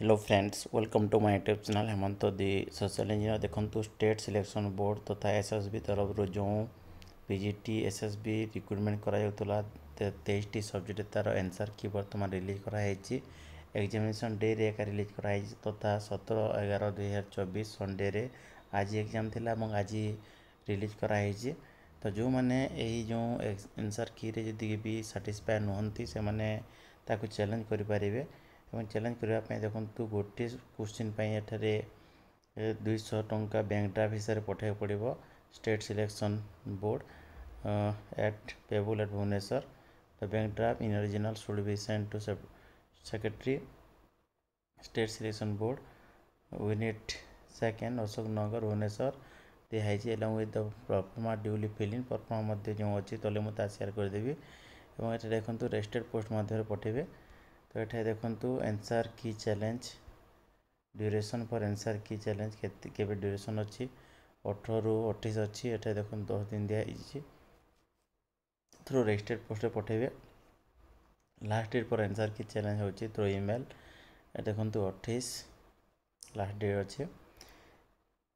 Hello friends, welcome to my YouTube channel Hemant the social engineer. देखो state selection board तथा SSB तरफ जो PGT SSB recruitment करा 23टी subject तार आंसर की बर्तमान रिलीज कराई। एग्जामिनेशन डे रे एका रिलीज कराई तथा 17/11/2024 संडे रे आज एग्जाम थिला और आज रिलीज कराई। तो जो मैंने यही जो आंसर की रे जदि भी साटिस्फाए नुहंती से माने ताकू चैलेंज करें और चैलेंज करने देखो गोटे क्वेश्चन एठारे 200 टंका बैंक ड्राफ्ट हिसाब से पठाइक पड़ो state selection board at payable at Bhubaneswar. The bank draft in original should be send to secretary state selection board unit second Ashok Nagar Bhubaneswar दिखाई along with the proforma duly filling proforma जो अच्छी तले मुझे सेयार करदेवी और ये देखो रेजिस्टर्ड पोस्ट मध्य पठेबे। तो ये देखो answer key challenge duration for answer key challenge के ड्यूरेशन अच्छी 18 ରୁ 28 अच्छी। ये देखो 10 दिन दिखाई थ्रू रेजिस्टर्ड पोस्ट पठेबे। Last date for answer key challenge होची थ्रू ईमेल। देखो 28 लास्ट डेट अच्छे।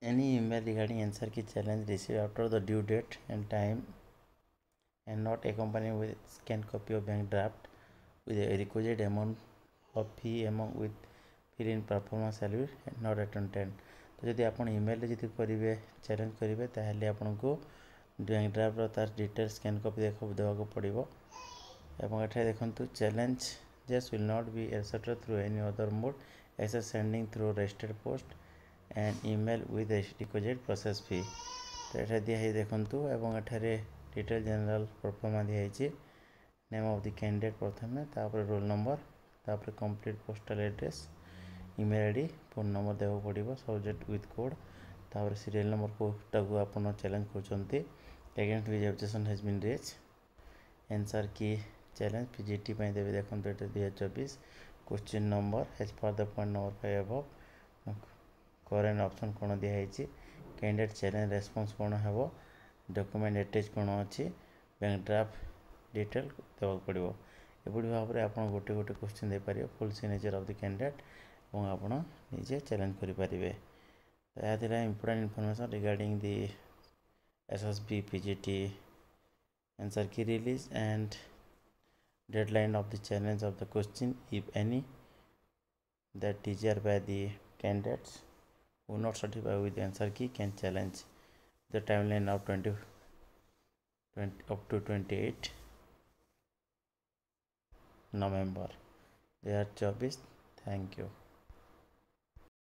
Any email regarding answer key challenge receive after the due date and time and not accompanied with scanned copy of bank draft with a requisite amount of fee among with fill in performance salary and not return 10। तो जदि आप email जब करेंगे challenge करेंगे ताहले आपको bank draft तार detail scan copy देवाक पड़ो। और ये देखो challenge just will not be accepted through any other mode except sending through registered post and email with requisite process fee. तो ये दिखाई देखु एठारे डिटेल जनरल परफॉर्मा दिखाई नेम ऑफ द कैंडिडेट प्रथम तापर रोल नंबर तापर complete postal address email ID phone number देवा पड़ो सब्जेक्ट विथ कोड तापर सीरियल नंबर कोटाक आप चैलेंज कर against which objection has been raised. Answer key challenge PGT देवे देखो 2024 question number as per the point number 5 above correct option कौन दिखाई candidate challenge response कौन है डॉक्यूमेंट अटैच कौन अच्छी बैंक ड्राफ्ट डिटेल देवाक पड़ो। एपरी भाव में आप गोटे गोटे क्वेश्चन दे पारे full signature of the candidate और आप निजे चैलेंज करेंगे। तो यह important information regarding the SSB PGT answer key release and deadline of the challenge of the question if any that desired by the candidates who not satisfied with the answer key can challenge the timeline of 20 up to 28 November 2024। Thank you।